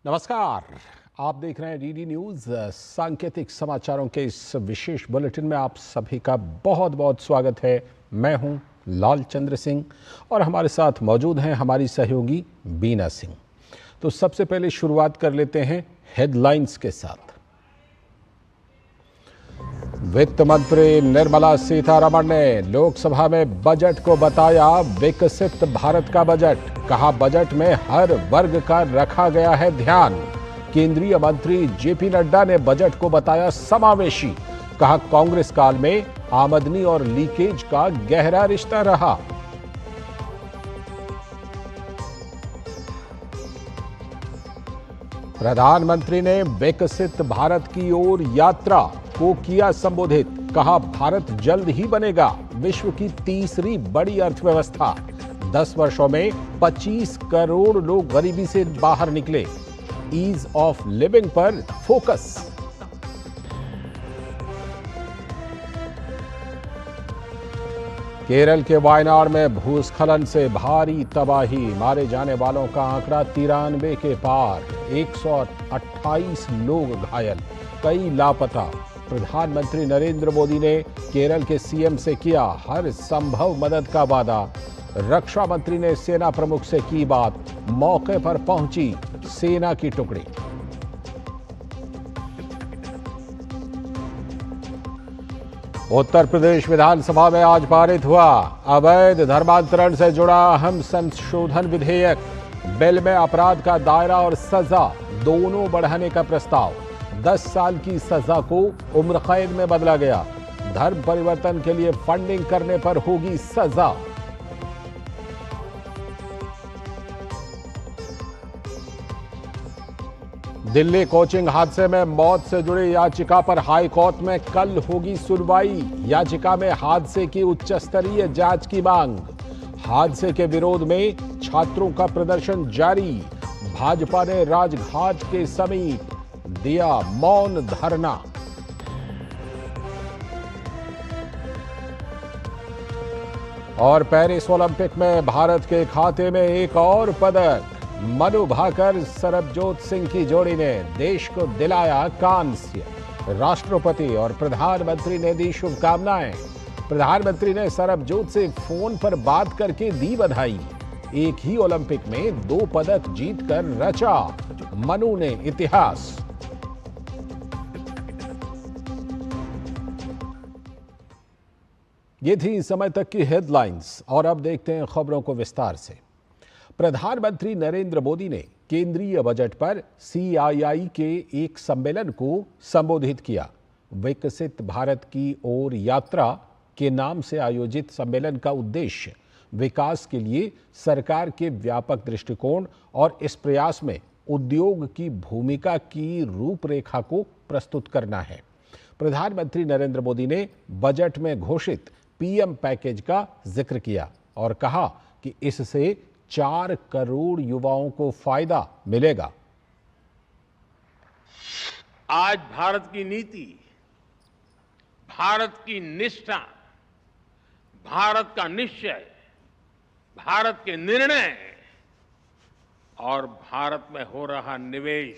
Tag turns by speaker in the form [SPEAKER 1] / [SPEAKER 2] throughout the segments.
[SPEAKER 1] नमस्कार। आप देख रहे हैं डीडी न्यूज। सांकेतिक समाचारों के इस विशेष बुलेटिन में आप सभी का बहुत बहुत स्वागत है। मैं हूं लालचंद्र सिंह और हमारे साथ मौजूद हैं हमारी सहयोगी बीना सिंह। तो सबसे पहले शुरुआत कर लेते हैं हेडलाइंस के साथ। वित्त मंत्री निर्मला सीतारमण ने लोकसभा में बजट को बताया विकसित भारत का बजट। कहा, बजट में हर वर्ग का रखा गया है ध्यान। केंद्रीय मंत्री जेपी नड्डा ने बजट को बताया समावेशी। कहा, कांग्रेस काल में आमदनी और लीकेज का गहरा रिश्ता रहा। प्रधानमंत्री ने विकसित भारत की ओर यात्रा को किया संबोधित। कहा, भारत जल्द ही बनेगा विश्व की तीसरी बड़ी अर्थव्यवस्था। 10 वर्षों में 25 करोड़ लोग गरीबी से बाहर निकले। ईज ऑफ लिविंग पर फोकस। केरल के वायनाड में भूस्खलन से भारी तबाही। मारे जाने वालों का आंकड़ा 93 के पार। 128 लोग घायल, कई लापता। प्रधानमंत्री नरेंद्र मोदी ने केरल के सीएम से किया हर संभव मदद का वादा। रक्षा मंत्री ने सेना प्रमुख से की बात। मौके पर पहुंची सेना की टुकड़ी। उत्तर प्रदेश विधानसभा में आज पारित हुआ अवैध धर्मांतरण से जुड़ा अहम संशोधन विधेयक। बिल में अपराध का दायरा और सजा दोनों बढ़ाने का प्रस्ताव। 10 साल की सजा को उम्र कैद में बदला गया। धर्म परिवर्तन के लिए फंडिंग करने पर होगी सजा। दिल्ली कोचिंग हादसे में मौत से जुड़ी याचिका पर हाई कोर्ट में कल होगी सुनवाई। याचिका में हादसे की उच्च स्तरीय जांच की मांग। हादसे के विरोध में छात्रों का प्रदर्शन जारी। भाजपा ने राजघाट के समीप दिया मौन धरना। और पेरिस ओलंपिक में भारत के खाते में एक और पदक। मनु भाकर सरबजोत सिंह की जोड़ी ने देश को दिलाया कांस्य। राष्ट्रपति और प्रधानमंत्री ने दी शुभकामनाएं। प्रधानमंत्री ने सरबजोत से फोन पर बात करके दी बधाई। एक ही ओलंपिक में 2 पदक जीतकर रचा मनु ने इतिहास। ये थी इस समय तक की हेडलाइंस और अब देखते हैं खबरों को विस्तार से। प्रधानमंत्री नरेंद्र मोदी ने केंद्रीय बजट पर सीआईआई के एक सम्मेलन को संबोधित किया। विकसित भारत की ओर यात्रा के नाम से आयोजित सम्मेलन का उद्देश्य विकास के लिए सरकार के व्यापक दृष्टिकोण और इस प्रयास में उद्योग की भूमिका की रूपरेखा को प्रस्तुत करना है। प्रधानमंत्री नरेंद्र मोदी ने बजट में घोषित पीएम पैकेज का जिक्र किया और कहा कि इससे 4 करोड़ युवाओं को फायदा मिलेगा।
[SPEAKER 2] आज भारत की नीति, भारत की निष्ठा, भारत का निश्चय, भारत के निर्णय और भारत में हो रहा निवेश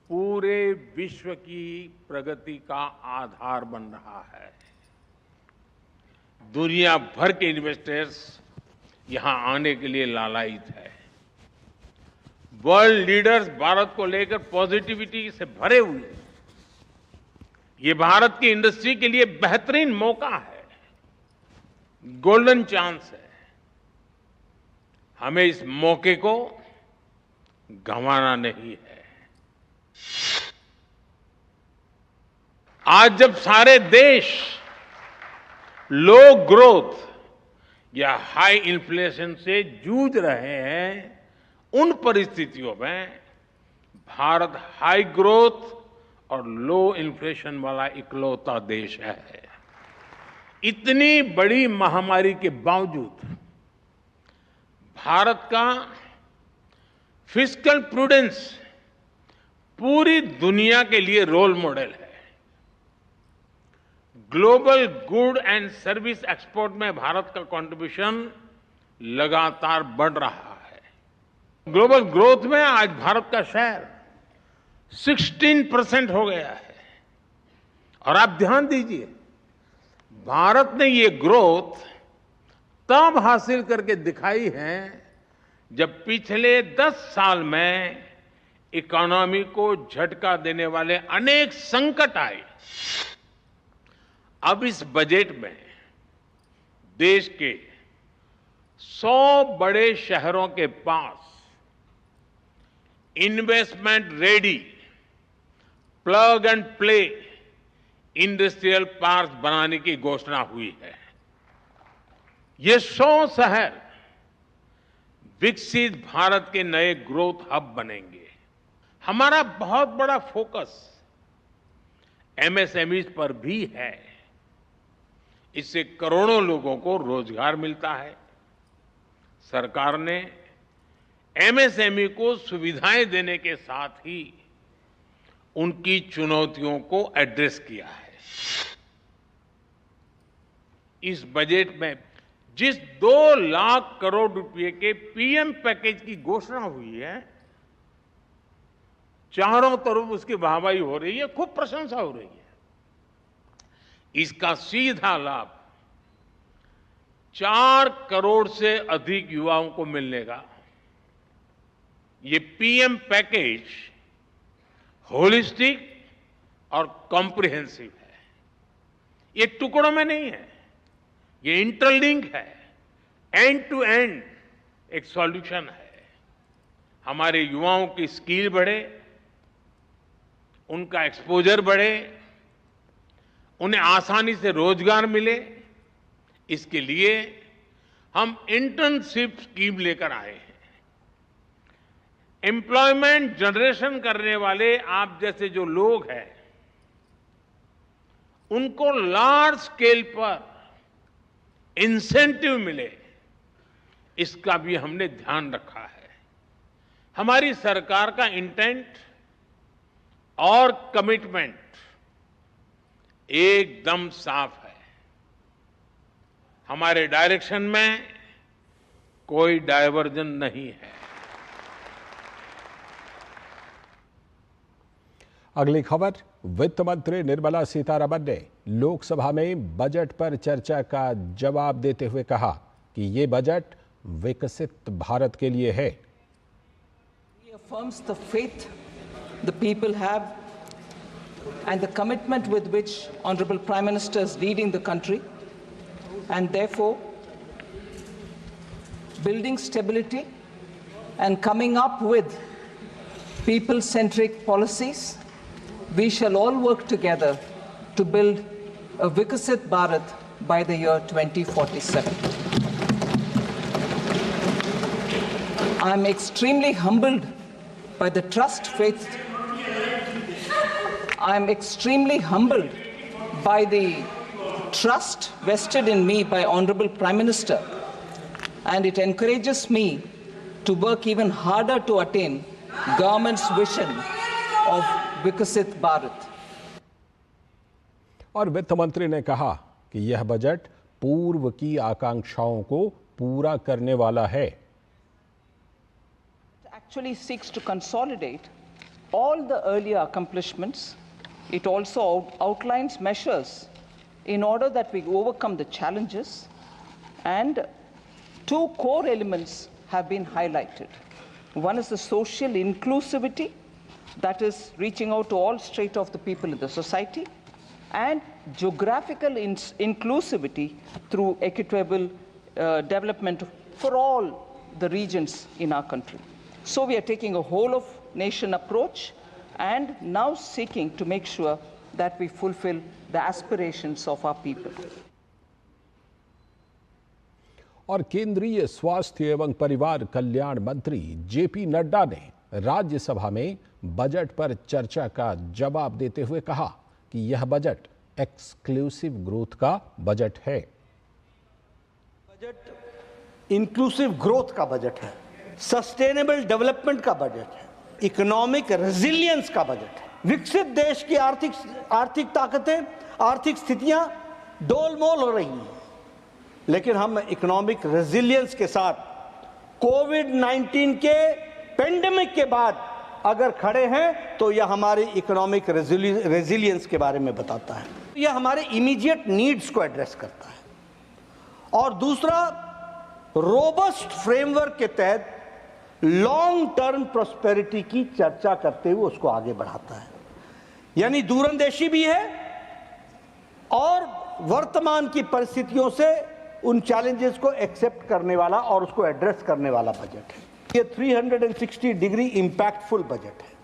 [SPEAKER 2] पूरे विश्व की प्रगति का आधार बन रहा है। दुनिया भर के इन्वेस्टर्स यहां आने के लिए लालायित है। वर्ल्ड लीडर्स भारत को लेकर पॉजिटिविटी से भरे हुए हैं। ये भारत की इंडस्ट्री के लिए बेहतरीन मौका है, गोल्डन चांस है। हमें इस मौके को गंवाना नहीं है। आज जब सारे देश लो ग्रोथ या हाई इन्फ्लेशन से जूझ रहे हैं, उन परिस्थितियों में भारत हाई ग्रोथ और लो इन्फ्लेशन वाला इकलौता देश है। इतनी बड़ी महामारी के बावजूद भारत का फिस्कल प्रूडेंस पूरी दुनिया के लिए रोल मॉडल है। Global good and service export में भारत का कंट्रीब्यूशन लगातार बढ़ रहा है। ग्लोबल ग्रोथ में आज भारत का शेयर 16% हो गया है। और आप ध्यान दीजिए, भारत ने ये ग्रोथ तब हासिल करके दिखाई है जब पिछले 10 साल में इकोनॉमी को झटका देने वाले अनेक संकट आए। अब इस बजट में देश के 100 बड़े शहरों के पास investment ready plug and play industrial park बनाने की घोषणा हुई है। ये 100 शहर विकसित भारत के नए ग्रोथ हब बनेंगे। हमारा बहुत बड़ा फोकस एमएसएमईज पर भी है। इससे करोड़ों लोगों को रोजगार मिलता है। सरकार ने एमएसएमई को सुविधाएं देने के साथ ही उनकी चुनौतियों को एड्रेस किया है। इस बजट में जिस 2 लाख करोड़ रुपए के पीएम पैकेज की घोषणा हुई है, चारों तरफ उसकी वाहवाही हो रही है, खूब प्रशंसा हो रही है। इसका सीधा लाभ 4 करोड़ से अधिक युवाओं को मिलने का। ये पीएम पैकेज होलिस्टिक और कॉम्प्रिहेंसिव है। ये टुकड़ों में नहीं है, ये इंटरलिंक है, एंड टू एंड एक सॉल्यूशन है। हमारे युवाओं की स्किल बढ़े, उनका एक्सपोजर बढ़े, उन्हें आसानी से रोजगार मिले, इसके लिए हम इंटर्नशिप स्कीम लेकर आए हैं। एम्प्लॉयमेंट जनरेशन करने वाले आप जैसे जो लोग हैं, उनको लार्ज स्केल पर इंसेंटिव मिले, इसका भी हमने ध्यान रखा है। हमारी सरकार का इंटेंट और कमिटमेंट एकदम साफ है। हमारे डायरेक्शन में कोई डायवर्जन नहीं है।
[SPEAKER 1] अगली खबर, वित्त मंत्री निर्मला सीतारमण ने लोकसभा में बजट पर चर्चा का जवाब देते हुए कहा कि ये बजट विकसित भारत के लिए है।
[SPEAKER 3] Reaffirms the faith the people have and the commitment with which Honorable Prime Minister is leading the country, and therefore building stability and coming up with people-centric policies. We shall all work together to build a Viksit Bharat by the year 2047. I am extremely humbled by the trust faith. I am extremely humbled by the trust vested in me by Honorable Prime Minister, and it encourages me to work even harder to attain government's vision of विकसित भारत।
[SPEAKER 1] और वित्त मंत्री ने कहा कि यह budget पूर्व की आकांक्षाओं को पूरा करने वाला है।
[SPEAKER 3] Actually seeks to consolidate all the earlier accomplishments. It also outlines measures in order that we overcome the challenges, and 2 core elements have been highlighted. One is the social inclusivity, that is reaching out to all strata of the people in the society, and geographical inclusivity through equitable development for all the regions in our country. So we are taking a whole of nation approach and now seeking to make sure that we fulfill the aspirations of our people.
[SPEAKER 1] और केंद्रीय स्वास्थ्य एवं परिवार कल्याण मंत्री JP Nadda ने राज्यसभा में budget पर चर्चा का जवाब देते हुए कहा कि यह बजट एक्सक्लूसिव ग्रोथ का बजट है।
[SPEAKER 4] बजट इंक्लूसिव ग्रोथ का बजट है, सस्टेनेबल डेवलपमेंट का बजट है, इकोनॉमिक रेजिलियंस का बजट है। विकसित देश की आर्थिक ताकतें, आर्थिक स्थितियां डोलमोल हो रही हैं, लेकिन हम इकोनॉमिक रेजिलियंस के साथ कोविड-19 के पेंडेमिक के बाद अगर खड़े हैं तो यह हमारे इकोनॉमिक रेजिलियंस के बारे में बताता है। यह हमारे इमीडिएट नीड्स को एड्रेस करता है। और दूसरा, रोबस्ट फ्रेमवर्क के तहत लॉन्ग टर्म प्रोस्पेरिटी की चर्चा करते हुए उसको आगे बढ़ाता है। यानी दूरंदेशी भी है और वर्तमान की परिस्थितियों से उन चैलेंजेस को एक्सेप्ट करने वाला और उसको एड्रेस करने वाला बजट है। ये 360 डिग्री इंपैक्टफुल बजट है।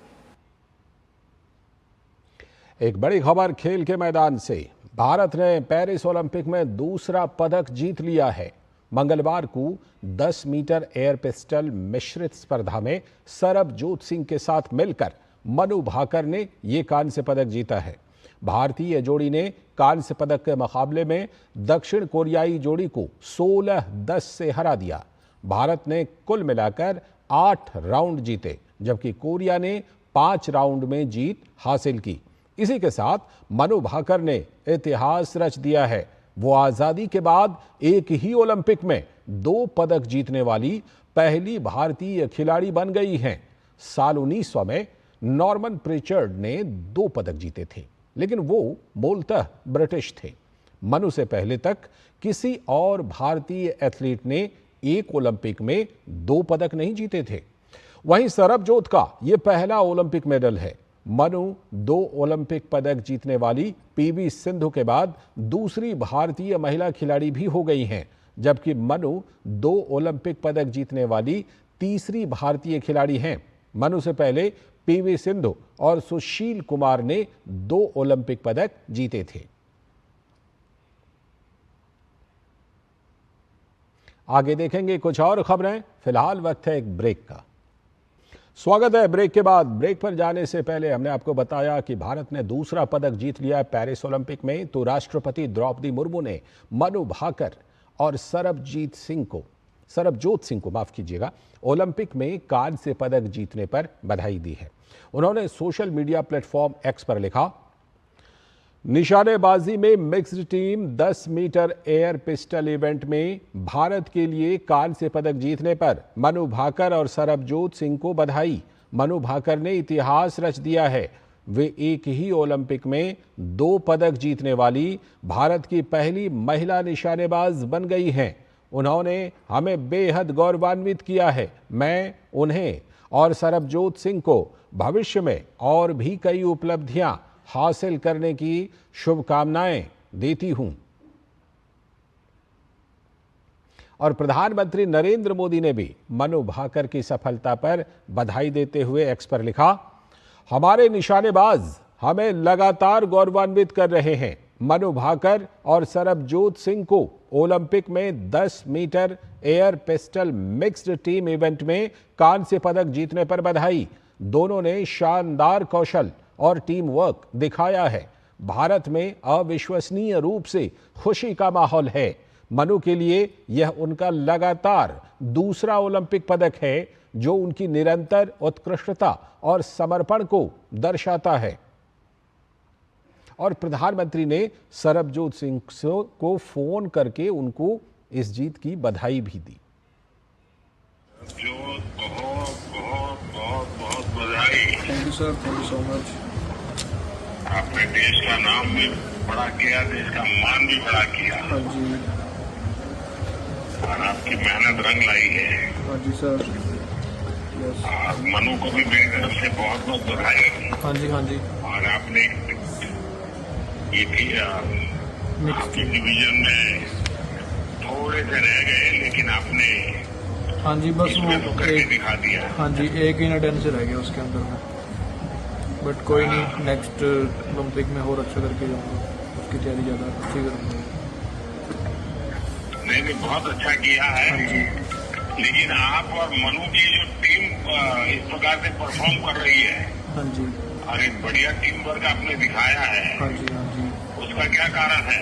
[SPEAKER 1] एक बड़ी खबर खेल के मैदान से। भारत ने पेरिस ओलंपिक में दूसरा पदक जीत लिया है। मंगलवार को 10 मीटर एयर पिस्टल मिश्रित स्पर्धा में सरबजोत सिंह के साथ मिलकर मनु भाकर ने ये कांस्य पदक जीता है। भारतीय जोड़ी ने कांस्य पदक के मुकाबले में दक्षिण कोरियाई जोड़ी को 16-10 से हरा दिया। भारत ने कुल मिलाकर 8 राउंड जीते, जबकि कोरिया ने 5 राउंड में जीत हासिल की। इसी के साथ मनु भाकर ने इतिहास रच दिया है। वो आजादी के बाद एक ही ओलंपिक में 2 पदक जीतने वाली पहली भारतीय खिलाड़ी बन गई हैं। साल 1900 में नॉर्मन प्रिचर्ड ने 2 पदक जीते थे, लेकिन वो मूलतः ब्रिटिश थे। मनु से पहले तक किसी और भारतीय एथलीट ने एक ओलंपिक में 2 पदक नहीं जीते थे। वहीं सरबजोत का यह पहला ओलंपिक मेडल है। मनु 2 ओलंपिक पदक जीतने वाली पीवी सिंधु के बाद दूसरी भारतीय महिला खिलाड़ी भी हो गई हैं, जबकि मनु 2 ओलंपिक पदक जीतने वाली तीसरी भारतीय खिलाड़ी हैं। मनु से पहले पीवी सिंधु और सुशील कुमार ने 2 ओलंपिक पदक जीते थे। आगे देखेंगे कुछ और खबरें। फिलहाल वक्त है एक ब्रेक का। स्वागत है ब्रेक के बाद। ब्रेक पर जाने से पहले हमने आपको बताया कि भारत ने दूसरा पदक जीत लिया है पेरिस ओलंपिक में। तो राष्ट्रपति द्रौपदी मुर्मू ने मनु भाकर और सरबजोत सिंह को माफ कीजिएगा, ओलंपिक में कांस्य पदक जीतने पर बधाई दी है। उन्होंने सोशल मीडिया प्लेटफॉर्म एक्स पर लिखा, निशानेबाजी में mixed team 10 metre air pistol event में भारत के लिए कांस्य पदक जीतने पर मनु भाकर और सरबजोत सिंह को बधाई। मनु भाकर ने इतिहास रच दिया है। वे एक ही ओलंपिक में 2 पदक जीतने वाली भारत की पहली महिला निशानेबाज बन गई हैं। उन्होंने हमें बेहद गौरवान्वित किया है। मैं उन्हें और सरबजोत सिंह को भविष्य में और भी कई उपलब्धियां हासिल करने की शुभकामनाएं देती हूं। और प्रधानमंत्री नरेंद्र मोदी ने भी मनु भाकर की सफलता पर बधाई देते हुए एक्स पर लिखा, हमारे निशानेबाज हमें लगातार गौरवान्वित कर रहे हैं। मनु भाकर और सरबजोत सिंह को ओलंपिक में 10 metre air pistol mixed team event में कांस्य पदक जीतने पर बधाई। दोनों ने शानदार कौशल और टीम वर्क दिखाया है। भारत में अविश्वसनीय रूप से खुशी का माहौल है। मनु के लिए यह उनका लगातार दूसरा ओलंपिक पदक है, जो उनकी निरंतर उत्कृष्टता और समर्पण को दर्शाता है। और प्रधानमंत्री ने सरबजोत सिंह को फोन करके उनको इस जीत की बधाई भी दी।
[SPEAKER 5] बहुत बधाई।
[SPEAKER 6] Thank you sir, thank you so much.
[SPEAKER 5] आपने देश का नाम भी बड़ा किया, देश का मान भी बड़ा किया।
[SPEAKER 6] हाँ जी।
[SPEAKER 5] और आपकी मेहनत रंग लाई है।
[SPEAKER 6] हाँ जी सर। यस।
[SPEAKER 5] और मनु को भी मेरी तरफ से बहुत बहुत बधाई।
[SPEAKER 6] हाँ जी, हाँ जी।
[SPEAKER 5] और आपने ये भी आपके डिवीजन में थोड़े से रह गए, लेकिन आपने
[SPEAKER 6] हाँ जी, बस वो
[SPEAKER 5] करके दिखा दिया।
[SPEAKER 6] हाँ जी, 1 ही 10 से रह गया उसके अंदर में। बट कोई नहीं, नेक्स्ट ओलंपिक में और अच्छा करके जाऊंगा। उसकी तैयारी ज़्यादा अच्छी करूँगा।
[SPEAKER 5] नहीं, बहुत अच्छा किया है।
[SPEAKER 6] हाँ जी।
[SPEAKER 5] लेकिन आप और मनु की जो टीम इस प्रकार से परफॉर्म कर रही है,
[SPEAKER 6] हाँ जी,
[SPEAKER 5] और एक बढ़िया टीम वर्क आपने दिखाया है,
[SPEAKER 6] हाँ जी, हाँ जी।
[SPEAKER 5] उसका क्या कारण है?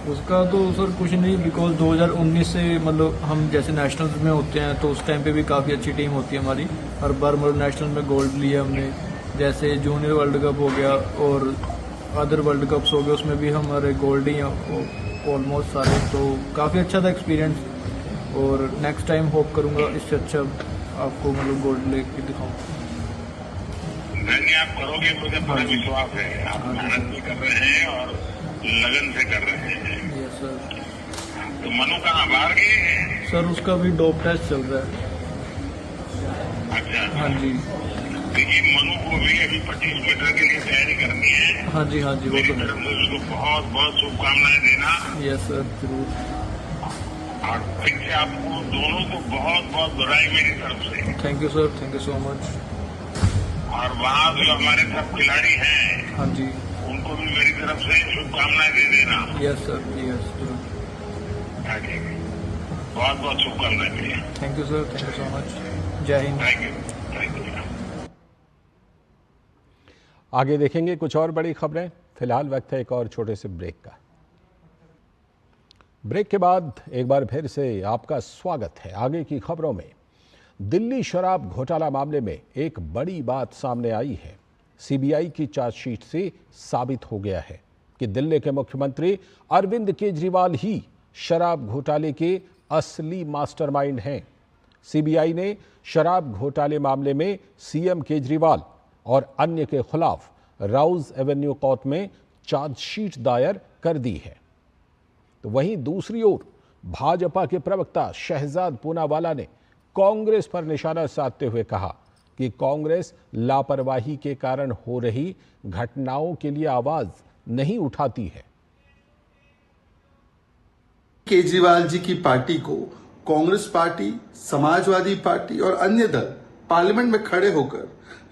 [SPEAKER 6] उसका तो सर कुछ नहीं, बिकॉज 2019 से मतलब हम जैसे नेशनल्स में होते हैं तो उस टाइम पे भी काफ़ी अच्छी टीम होती है हमारी। हर बार मतलब नेशनल में गोल्ड लिया हमने, जैसे जूनियर वर्ल्ड कप हो गया और अदर वर्ल्ड कप्स हो गए, उसमें भी हमारे गोल्ड ही हैं ऑलमोस्ट सारे। तो काफ़ी अच्छा था एक्सपीरियंस। और नेक्स्ट टाइम होप करूँगा इससे अच्छा आपको मतलब गोल्ड लेके दिखाऊँ।
[SPEAKER 5] नहीं, आप करोगे, मुझे पूरा विश्वास है। आप मेहनत भी कर रहे हैं और लगन से कर रहे हैं।
[SPEAKER 6] Yes sir.
[SPEAKER 5] तो मनु कहाँ बाहर गए हैं?
[SPEAKER 6] सर उसका भी डोप टेस्ट चल रहा है।
[SPEAKER 5] अच्छा,
[SPEAKER 6] हाँ जी।
[SPEAKER 5] देखिए मनु को भी अभी 25 मीटर के लिए तैयारी करनी है।
[SPEAKER 6] हाँ जी हाँ जी, वो
[SPEAKER 5] मेरी
[SPEAKER 6] तो
[SPEAKER 5] तरफ से उसको बहुत बहुत शुभकामनाएं देना।
[SPEAKER 6] यस सर जरूर।
[SPEAKER 5] और फिर से आपको दोनों को बहुत बहुत बधाई मेरी तरफ से।
[SPEAKER 6] Thank you sir, thank you so much.
[SPEAKER 5] और वहाँ जो हमारे सब खिलाड़ी हैं,
[SPEAKER 6] हाँ जी।
[SPEAKER 5] उनको भी मेरी तरफ से शुभकामनाएं दे देना।
[SPEAKER 6] यस सर, यस जरूर।
[SPEAKER 5] बहुत बहुत शुभकामनाएं भैया।
[SPEAKER 6] Thank you sir, thank you so much. जय Hind.
[SPEAKER 5] Thank you, thank you.
[SPEAKER 1] आगे देखेंगे कुछ और बड़ी खबरें। फिलहाल वक्त है एक और छोटे से ब्रेक का। ब्रेक के बाद एक बार फिर से आपका स्वागत है। आगे की खबरों में दिल्ली शराब घोटाला मामले में एक बड़ी बात सामने आई है। सीबीआई की चार्जशीट से साबित हो गया है कि दिल्ली के मुख्यमंत्री अरविंद केजरीवाल ही शराब घोटाले के असली मास्टरमाइंड हैं। सीबीआई ने शराब घोटाले मामले में सीएम केजरीवाल और अन्य के खिलाफ राउज एवेन्यू कोर्ट में चार्जशीट दायर कर दी है। तो वहीं दूसरी ओर भाजपा के प्रवक्ता शहजाद पूनावाला ने कांग्रेस पर निशाना साधते हुए कहा कि कांग्रेस लापरवाही के कारण हो रही घटनाओं के लिए आवाज नहीं उठाती है।
[SPEAKER 7] केजरीवाल जी की पार्टी को कांग्रेस पार्टी, समाजवादी पार्टी और अन्य दल पार्लियामेंट में खड़े होकर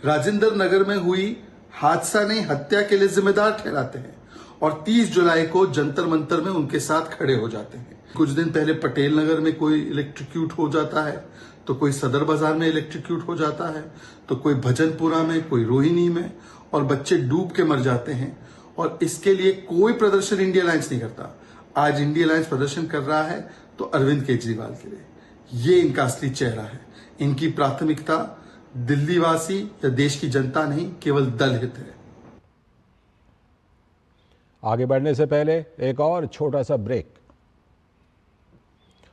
[SPEAKER 7] राजेंद्र नगर में हुई हादसा नहीं हत्या के लिए जिम्मेदार ठहराते हैं और 30 जुलाई को जंतर मंतर में उनके साथ खड़े हो जाते हैं। कुछ दिन पहले पटेल नगर में कोई इलेक्ट्रिक्यूट हो जाता है, तो कोई सदर बाजार में इलेक्ट्रिक्यूट हो जाता है, तो कोई भजनपुरा में, कोई रोहिणी में, और बच्चे डूब के मर जाते हैं। और इसके लिए कोई प्रदर्शन इंडिया अलायंस नहीं करता। आज इंडिया अलायंस प्रदर्शन कर रहा है तो अरविंद केजरीवाल के लिए। ये इनका असली चेहरा है। इनकी प्राथमिकता दिल्ली वासी या देश की जनता नहीं, केवल दल हित है।
[SPEAKER 1] आगे बढ़ने से पहले एक और छोटा सा ब्रेक।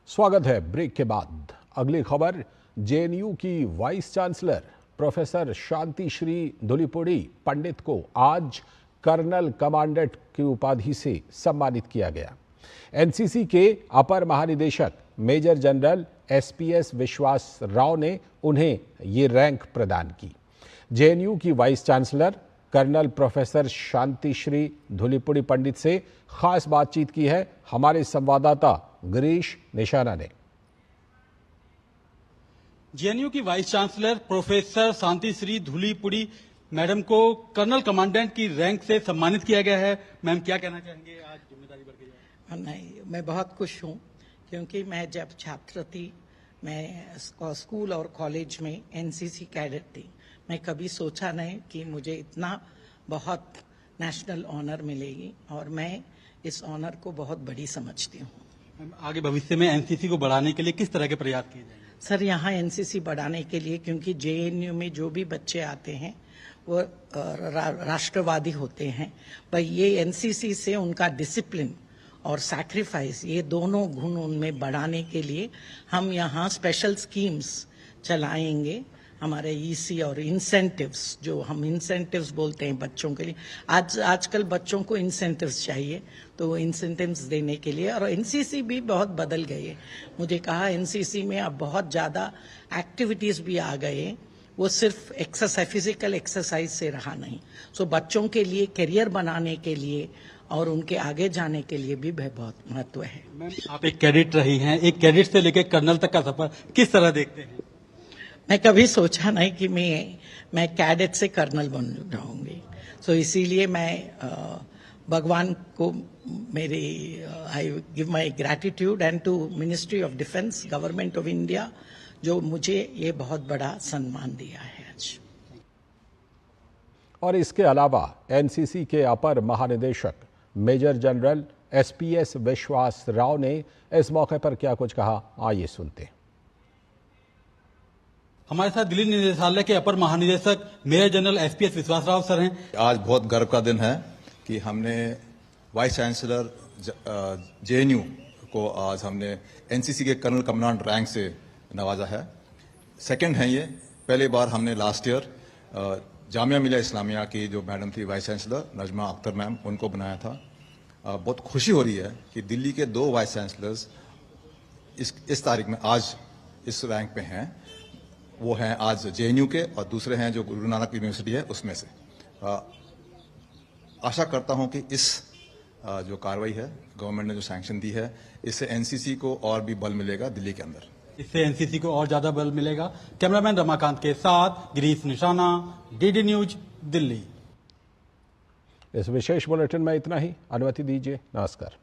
[SPEAKER 1] स्वागत है ब्रेक के बाद। अगली खबर, जेएनयू की वाइस चांसलर प्रोफेसर शांति श्री धुलीपुड़ी पंडित को आज कर्नल कमांडेंट की उपाधि से सम्मानित किया गया। एनसीसी के अपर महानिदेशक मेजर जनरल एसपीएस विश्वास राव ने उन्हें ये रैंक प्रदान की। जेएनयू की वाइस चांसलर कर्नल प्रोफेसर शांति श्री धुलीपुड़ी पंडित से खास बातचीत की है हमारे संवाददाता गिरीश निशाना ने।
[SPEAKER 8] जेएनयू की वाइस चांसलर प्रोफेसर शांति श्री धुलीपुड़ी मैडम को कर्नल कमांडेंट की रैंक से सम्मानित किया गया है। मैम क्या कहना चाहेंगे, आज जिम्मेदारी बढ़ गई है?
[SPEAKER 9] नहीं, मैं बहुत खुश हूँ क्योंकि मैं जब छात्र थी, मैं स्कूल और कॉलेज में एनसीसी कैडेट थी। मैं कभी सोचा नहीं कि मुझे इतना बहुत नेशनल ऑनर मिलेगी और मैं इस ऑनर को बहुत बड़ी समझती हूँ।
[SPEAKER 8] आगे भविष्य में एनसीसी को बढ़ाने के लिए किस तरह के प्रयास किए जाएंगे?
[SPEAKER 9] सर, यहाँ एनसीसी बढ़ाने के लिए, क्योंकि जेएनयू में जो भी बच्चे आते हैं वो राष्ट्रवादी होते हैं, पर ये एनसीसी से उनका डिसिप्लिन और सैक्रिफाइस, ये दोनों गुण उनमें बढ़ाने के लिए हम यहाँ स्पेशल स्कीम्स चलाएंगे। हमारे ईसी और इंसेंटिव्स, जो हम इंसेंटिव्स बोलते हैं बच्चों के लिए, आजकल बच्चों को इंसेंटिव्स चाहिए, तो इंसेंटिव्स देने के लिए। और एनसीसी भी बहुत बदल गए है। मुझे कहा एनसीसी में अब बहुत ज़्यादा एक्टिविटीज़ भी आ गए, वो सिर्फ एक्सरसाइज, फिजिकल एक्सरसाइज से रहा नहीं। सो बच्चों के लिए करियर बनाने के लिए और उनके आगे जाने के लिए भी बहुत महत्व है।
[SPEAKER 8] आप एक कैडेट रही हैं, एक कैडेट से लेकर कर्नल तक का सफर किस तरह देखते हैं?
[SPEAKER 9] मैं कभी सोचा नहीं कि मैं कैडेट से कर्नल बन जाऊंगी। सो इसीलिए मैं भगवान को मेरी I give my gratitude and to ministry of defence, government of India, जो मुझे ये बहुत बड़ा सम्मान दिया है आज।
[SPEAKER 1] और इसके अलावा एनसीसी के अपर महानिदेशक मेजर जनरल एसपीएस विश्वास राव ने इस मौके पर क्या कुछ कहा, आइए सुनते हैं।
[SPEAKER 8] हमारे साथ दिल्ली निदेशालय के अपर महानिदेशक मेजर जनरल एसपीएस विश्वास राव सर हैं।
[SPEAKER 10] आज बहुत गर्व का दिन है कि हमने वाइस चांसलर जेएनयू को आज हमने एनसीसी के कर्नल कमांडेंट रैंक से नवाजा है। सेकंड है ये, पहली बार हमने लास्ट ईयर जामिया मिलिया इस्लामिया की जो मैडम थी vice chancellor Najma Akhtar ma'am, उनको बनाया था। बहुत खुशी हो रही है कि दिल्ली के 2 वाइस चांसलर्स इस तारीख में आज इस रैंक पे हैं। वो हैं आज जेएनयू के और दूसरे हैं जो गुरु नानक यूनिवर्सिटी है उसमें से। आशा करता हूं कि इस जो कार्रवाई है गवर्नमेंट ने जो सैंक्शन दी है, इससे एनसीसी को और भी बल मिलेगा दिल्ली के अंदर।
[SPEAKER 8] इससे एनसीसी को और ज्यादा बल मिलेगा। कैमरामैन रमाकांत के साथ गिरीश निशाना, डीडी न्यूज, दिल्ली।
[SPEAKER 1] इस विशेष बुलेटिन में इतना ही। अनुमति दीजिए। नमस्कार।